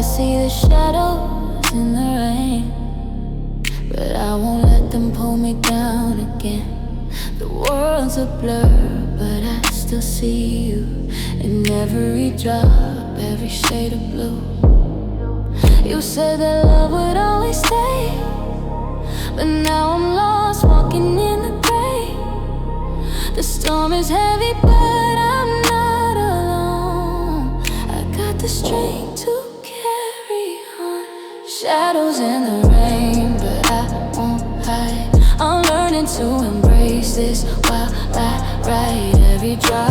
see the shadows in the rain, but I won't let them pull me down again. The world's a blur, but I still see you in every drop, every shade of blue. You said that love would always stay, but now I'm lost, walking in the gray. The storm is heavy, but I'm not alone. I got the strength to carry on. Shadows in the rain, but I won't hide. I'm learning to embrace this while I ride every drop.